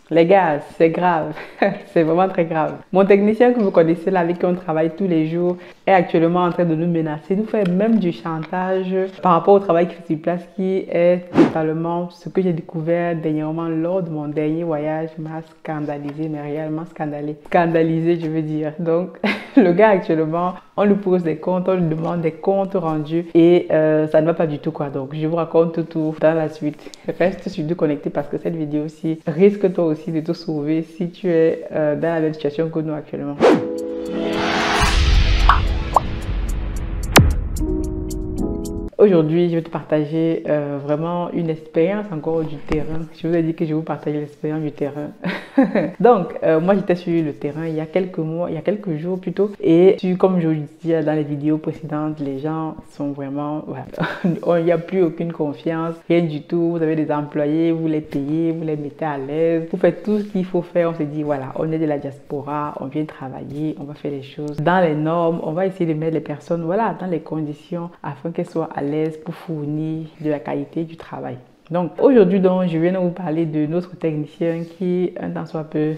Les gars, c'est grave, c'est vraiment très grave. Mon technicien que vous connaissez là, avec qui on travaille tous les jours, est actuellement en train de nous menacer, nous faire même du chantage par rapport au travail qui fait sur place, qui est totalement ce que j'ai découvert dernièrement lors de mon dernier voyage m'a scandalisé, mais réellement scandalisé, je veux dire. Donc, le gars actuellement, on lui pose des comptes, on lui demande des comptes rendus et ça ne va pas du tout quoi. Donc, je vous raconte tout dans la suite. Reste surtout connecté parce que cette vidéo-ci risque toi aussi de te sauver si tu es dans la même situation que nous actuellement. Aujourd'hui, je vais te partager vraiment une expérience encore du terrain. Je vous ai dit que je vais vous partager l'expérience du terrain. Donc, moi, j'étais sur le terrain il y a quelques mois, il y a quelques jours plutôt. Et comme je vous disais dans les vidéos précédentes, les gens sont vraiment... Voilà, il n'y a plus aucune confiance, rien du tout. Vous avez des employés, vous les payez, vous les mettez à l'aise. Vous faites tout ce qu'il faut faire. On se dit, voilà, on est de la diaspora, on vient travailler, on va faire les choses dans les normes. On va essayer de mettre les personnes, voilà, dans les conditions afin qu'elles soient à l'aise pour fournir de la qualité du travail. Donc aujourd'hui, je viens de vous parler de notre technicien qui, un tant soit peu,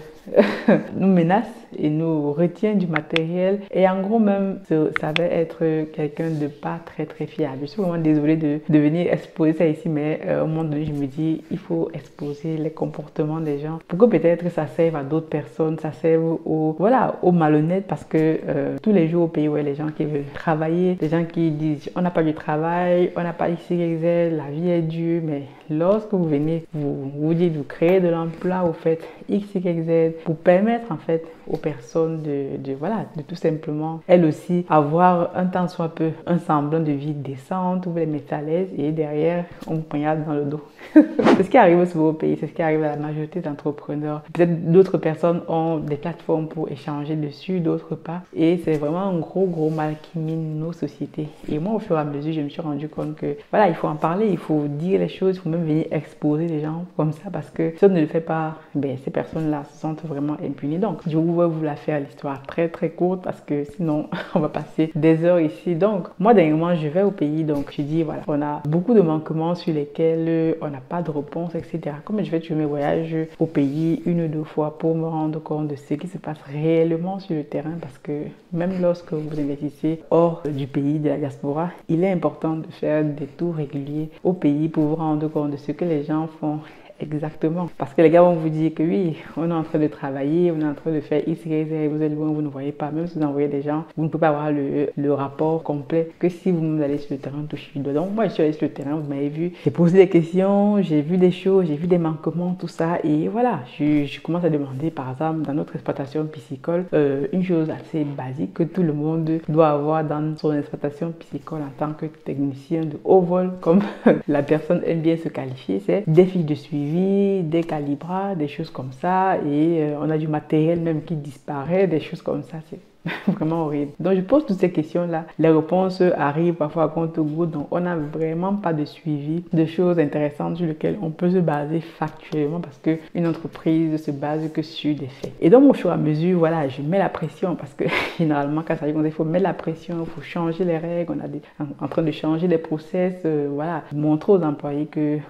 nous menace et nous retient du matériel. Et en gros, même, ça va être quelqu'un de pas très fiable. Je suis vraiment désolée de venir exposer ça ici, mais au moment donné, je me dis, il faut exposer les comportements des gens pour que peut-être ça serve à d'autres personnes, ça serve aux malhonnêtes, parce que tous les jours au pays, les gens qui veulent travailler, des gens qui disent, on n'a pas du travail, on n'a pas ici, la vie est dure, mais lorsque vous venez, vous dites, vous créez de l'emploi, vous faites X, Y, Z pour permettre en fait aux personnes de tout simplement, elles aussi, avoir un tant soit peu, un semblant de vie décente, vous les mettez à l'aise et derrière, on vous poignarde dans le dos. C'est ce qui arrive souvent au pays, c'est ce qui arrive à la majorité d'entrepreneurs. Peut-être d'autres personnes ont des plateformes pour échanger dessus, d'autres pas. Et c'est vraiment un gros mal qui mine nos sociétés. Et moi, au fur et à mesure, je me suis rendu compte que voilà, il faut en parler, il faut dire les choses, il faut même venir exposer les gens comme ça, parce que si on ne le fait pas, ces personnes-là se sentent vraiment impunies. Donc, je vais vous la faire l'histoire très courte parce que sinon, on va passer des heures ici. Donc, moi, dernièrement, je vais au pays, donc je dis, voilà, on a beaucoup de manquements sur lesquels on n'a pas de réponse, etc. Comme je vais tuer mes voyages au pays 1 ou 2 fois pour me rendre compte de ce qui se passe réellement sur le terrain, parce que même lorsque vous investissez hors du pays, de la diaspora, il est important de faire des tours réguliers au pays pour vous rendre compte de ce que les gens font exactement. Parce que les gars vont vous dire que oui, on est en train de travailler, on est en train de faire X, Y, Z, vous êtes loin, vous ne voyez pas. Même si vous envoyez des gens, vous ne pouvez pas avoir le rapport complet que si vous allez sur le terrain toucher du doigt. Donc moi, je suis allée sur le terrain, vous m'avez vu, j'ai posé des questions, j'ai vu des choses, j'ai vu des manquements, tout ça. Et voilà, je commence à demander, par exemple, dans notre exploitation piscicole, une chose assez basique que tout le monde doit avoir dans son exploitation piscicole en tant que technicien de haut vol, comme la personne aime bien se qualifier, c'est des fiches de suivi, des calibrages, des choses comme ça, et on a du matériel même qui disparaît, des choses comme ça, c'est vraiment horrible. Donc je pose toutes ces questions-là, les réponses arrivent parfois à compte-gouttes, donc on n'a vraiment pas de suivi de choses intéressantes sur lesquelles on peut se baser factuellement, parce qu'une entreprise ne se base que sur des faits. Et donc au fur et à mesure, voilà, je mets la pression, parce que généralement quand ça arrive, il faut mettre la pression, il faut changer les règles, on est en train de changer les process, voilà, montrer aux employés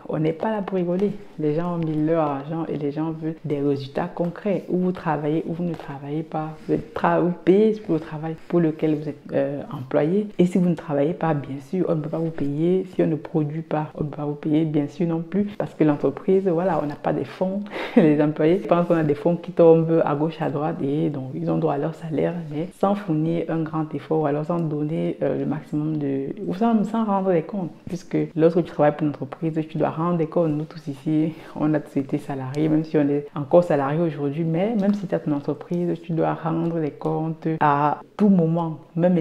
qu'on n'est pas là pour rigoler. Les gens ont mis leur argent et les gens veulent des résultats concrets, où vous travaillez, où vous ne travaillez pas, vous payez pour le travail pour lequel vous êtes employé. Et si vous ne travaillez pas, bien sûr, on ne peut pas vous payer. Si on ne produit pas, on ne peut pas vous payer, bien sûr non plus. Parce que l'entreprise, voilà, on n'a pas des fonds. Les employés pensent qu'on a des fonds qui tombent à gauche, à droite, et donc ils ont droit à leur salaire, mais sans fournir un grand effort, alors sans donner le maximum ou sans rendre des comptes. Puisque lorsque tu travailles pour une entreprise, tu dois rendre des comptes. Nous tous ici, on a tous été salariés, même si on est encore salarié aujourd'hui, mais même si tu as ton entreprise, tu dois rendre des comptes à tout moment, même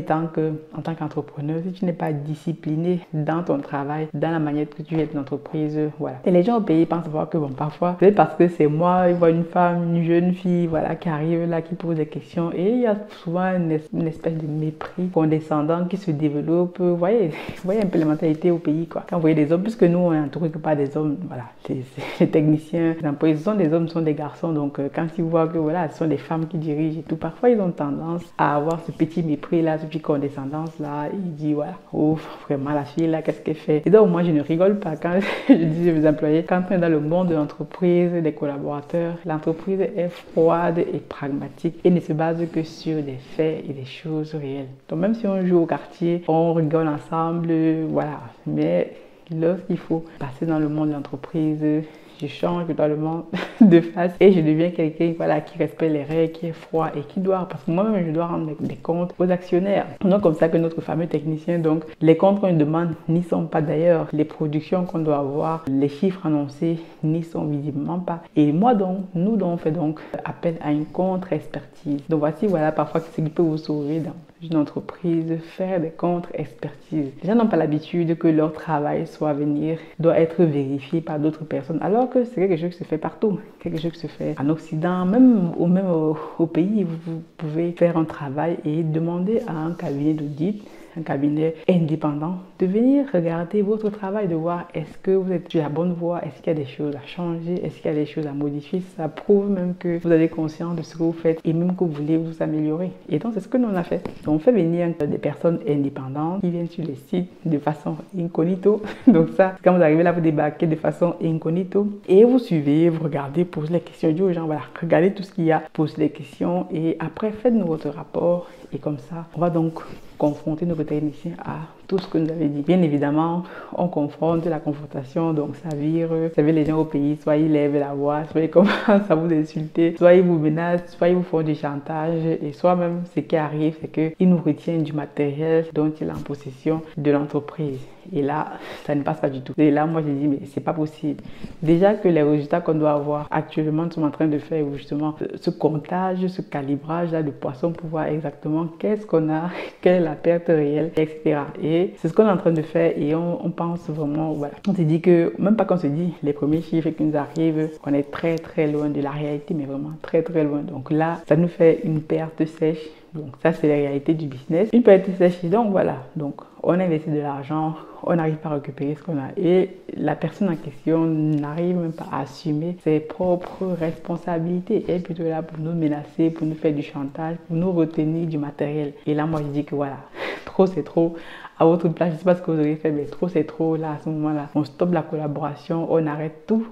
en tant qu'entrepreneur, si tu n'es pas discipliné dans ton travail, dans la manière que tu gères ton entreprise, voilà. Et les gens au pays pensent voir que bon, parfois, c'est parce que c'est moi, ils voient une femme, une jeune fille, voilà, qui arrive là, qui pose des questions, et il y a souvent une espèce de mépris condescendant qui se développe. Vous voyez un peu la mentalité au pays, quoi. Quand vous voyez des hommes, puisque nous, on est entouré que par des hommes, voilà, les techniciens, les employés, ce sont des hommes, ce sont des garçons, donc quand ils voient que voilà, ce sont des femmes qui dirigent et tout, parfois ils ont tendance commence à avoir ce petit mépris là, ce petit condescendance là. Il dit voilà, ouf, vraiment la fille là, qu'est-ce qu'elle fait? Et donc moi je ne rigole pas quand je dis aux employés, quand on est dans le monde de l'entreprise, des collaborateurs, l'entreprise est froide et pragmatique et ne se base que sur des faits et des choses réelles. Donc même si on joue au quartier, on rigole ensemble, voilà. Mais lorsqu'il faut passer dans le monde de l'entreprise, je change totalement de face et je deviens quelqu'un voilà, qui respecte les règles, qui est froid et qui doit, parce que moi-même je dois rendre des comptes aux actionnaires. Non comme ça que notre fameux technicien, donc les comptes qu'on demande n'y sont pas d'ailleurs, les productions qu'on doit avoir, les chiffres annoncés n'y sont visiblement pas. Et moi donc, nous donc on fait donc appel à une contre-expertise. Donc voici voilà parfois ce qui peut vous sauver dans une entreprise, faire des contre-expertises. Les gens n'ont pas l'habitude que leur travail soit à venir, doit être vérifié par d'autres personnes, alors que c'est quelque chose qui se fait partout, quelque chose qui se fait en Occident, même au pays. Vous pouvez faire un travail et demander à un cabinet d'audit, un cabinet indépendant, de venir regarder votre travail, de voir est-ce que vous êtes sur la bonne voie, est-ce qu'il y a des choses à changer, est-ce qu'il y a des choses à modifier. Ça prouve même que vous avez conscience de ce que vous faites et même que vous voulez vous améliorer. Et donc c'est ce que nous on a fait. Donc, on fait venir des personnes indépendantes qui viennent sur le site de façon incognito. Donc ça, quand vous arrivez là, vous débarquez de façon incognito et vous suivez, vous regardez, posez les questions, dites aux gens, voilà, regardez tout ce qu'il y a, posez les questions et après faites-nous votre rapport et comme ça, on va donc confronter nos techniciens à tout ce que nous avez dit. Bien évidemment, on confronte la confrontation, donc ça vire. Vous savez, les gens au pays, soit ils lèvent la voix, soit ils commencent à vous insulter, soit ils vous menacent, soit ils vous font du chantage, et soit même ce qui arrive, c'est qu'ils nous retiennent du matériel dont il est en possession de l'entreprise. Et là, ça ne passe pas du tout. Et là, moi, j'ai dit, mais c'est pas possible. Déjà que les résultats qu'on doit avoir actuellement, nous sommes en train de faire justement ce comptage, ce calibrage là de poissons pour voir exactement qu'est-ce qu'on a, quelle est la perte réelle, etc. Et c'est ce qu'on est en train de faire et on pense vraiment, voilà. On se dit que, même pas qu'on se dit, les premiers chiffres qui nous arrivent, on est très très loin de la réalité, mais vraiment très très loin. Donc là, ça nous fait une perte sèche. Donc ça, c'est la réalité du business. Une perte sèche, donc voilà. Donc on investit de l'argent, on n'arrive pas à récupérer ce qu'on a. Et la personne en question n'arrive même pas à assumer ses propres responsabilités. Elle est plutôt là pour nous menacer, pour nous faire du chantage, pour nous retenir du matériel. Et là, moi, je dis que voilà, trop c'est trop. À votre place, je ne sais pas ce que vous aurez fait, mais trop c'est trop. Là, à ce moment-là, on stoppe la collaboration, on arrête tout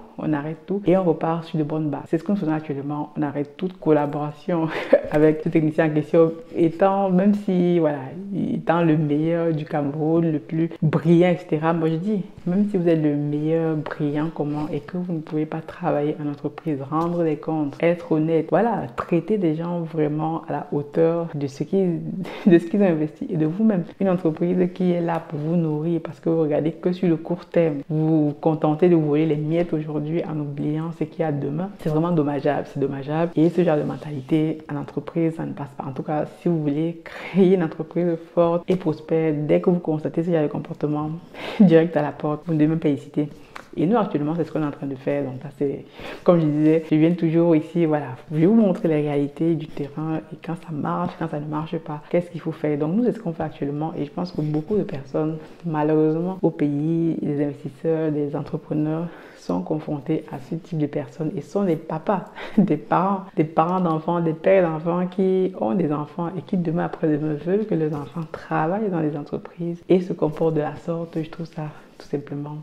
et on repart sur de bonnes bases. C'est ce que nous faisons actuellement. On arrête toute collaboration avec ce technicien en question, étant, même si, voilà, étant le meilleur du Cameroun, le plus brillant, etc. Moi, je dis, même si vous êtes le meilleur brillant, comment, et que vous ne pouvez pas travailler en entreprise, rendre des comptes, être honnête, voilà, traiter des gens vraiment à la hauteur de ce qu'ils ont investi et de vous-même. Une entreprise qui est là pour vous nourrir parce que vous regardez que sur le court terme. Vous vous contentez de voler les miettes aujourd'hui en oubliant ce qu'il y a demain. C'est vraiment dommageable, c'est dommageable. Et ce genre de mentalité en entreprise, ça ne passe pas. En tout cas, si vous voulez créer une entreprise forte et prospère, dès que vous constatez ce genre de comportement, direct à la porte, vous ne devez même pas hésiter. Et nous, actuellement, c'est ce qu'on est en train de faire. Donc, ça, c'est, comme je disais, je viens toujours ici, voilà, je vais vous montrer les réalités du terrain et quand ça marche, quand ça ne marche pas, qu'est-ce qu'il faut faire. Donc, nous, c'est ce qu'on fait actuellement et je pense que beaucoup de personnes, malheureusement, au pays, des investisseurs, des entrepreneurs, sont confrontés à ce type de personnes et sont des papas, des parents d'enfants, des pères d'enfants qui ont des enfants et qui demain après-demain veulent que leurs enfants travaillent dans les entreprises et se comportent de la sorte. Je trouve ça tout simplement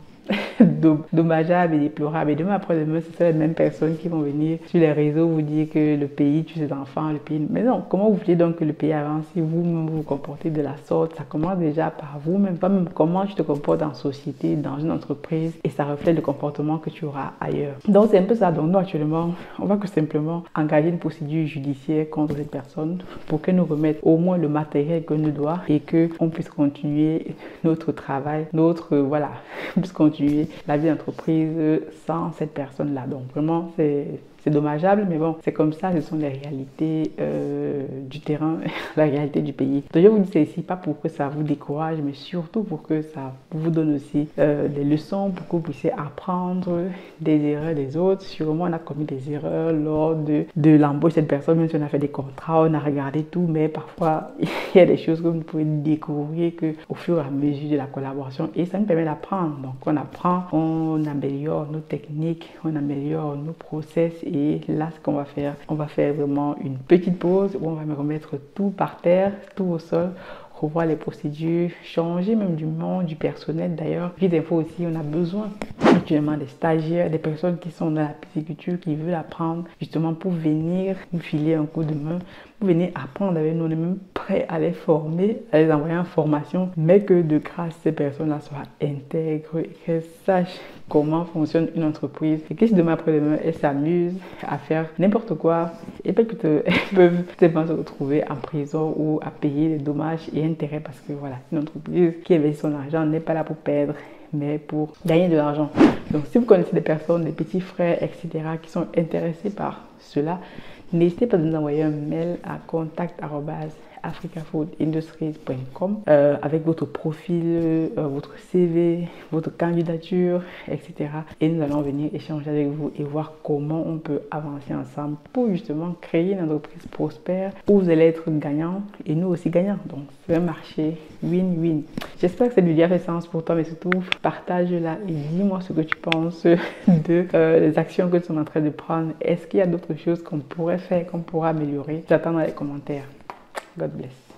dommageable et déplorable. Et demain après-demain, ce sont les mêmes personnes qui vont venir sur les réseaux vous dire que le pays tue ses enfants, le pays... Mais non, comment vous voulez donc que le pays avance si vous-même vous comportez de la sorte? Ça commence déjà par vous-même. Même comment tu te comportes en société, dans une entreprise, et ça reflète le comportement que tu auras ailleurs. Donc c'est un peu ça. Donc nous actuellement, on va que simplement engager une procédure judiciaire contre cette personne pour qu'elle nous remette au moins le matériel que nous doit et qu'on puisse continuer notre travail, voilà, puisse continuer la vie d'entreprise sans cette personne-là. Donc vraiment, c'est dommageable, mais bon, c'est comme ça, ce sont les réalités du terrain, la réalité du pays. Donc je vous dis c'est ici, pas pour que ça vous décourage, mais surtout pour que ça vous donne aussi des leçons, pour que vous puissiez apprendre des erreurs des autres. Sûrement, on a commis des erreurs lors de l'embauche de cette personne, même si on a fait des contrats, on a regardé tout, mais parfois, il y a des choses que vous pouvez découvrir qu'au fur et à mesure de la collaboration, et ça nous permet d'apprendre. Donc, on apprend apprend, on améliore nos techniques, on améliore nos process. Et là, ce qu'on va faire, on va faire vraiment une petite pause où on va me remettre tout par terre, tout au sol, revoir les procédures, changer même du monde, du personnel d'ailleurs. Puis des fois aussi, on a besoin actuellement des stagiaires, des personnes qui sont dans la pisciculture, qui veulent apprendre justement pour venir nous filer un coup de main, pour venir apprendre avec nous. On est même prêt à les former, à les envoyer en formation, mais que de grâce, ces personnes-là soient intègres et qu'elles sachent comment fonctionne une entreprise et que si demain après-demain, elles s'amusent à faire n'importe quoi et peut-être qu'elles peuvent se retrouver en prison ou à payer les dommages et intérêts parce que voilà, une entreprise qui investit son argent n'est pas là pour perdre mais pour gagner de l'argent. Donc si vous connaissez des personnes, des petits frères, etc. qui sont intéressés par cela, n'hésitez pas à nous envoyer un mail à contact@africafoodindustries.com avec votre profil, votre CV, votre candidature, etc. Et nous allons venir échanger avec vous et voir comment on peut avancer ensemble pour justement créer une entreprise prospère où vous allez être gagnant et nous aussi gagnants. Donc c'est un marché win-win. J'espère que cette vidéo a fait sens pour toi, mais surtout partage-la et dis-moi ce que tu penses de les actions que tu es en train de prendre. Est-ce qu'il y a d'autres choses qu'on pourrait faire, qu'on pourrait améliorer? J'attends dans les commentaires. God bless.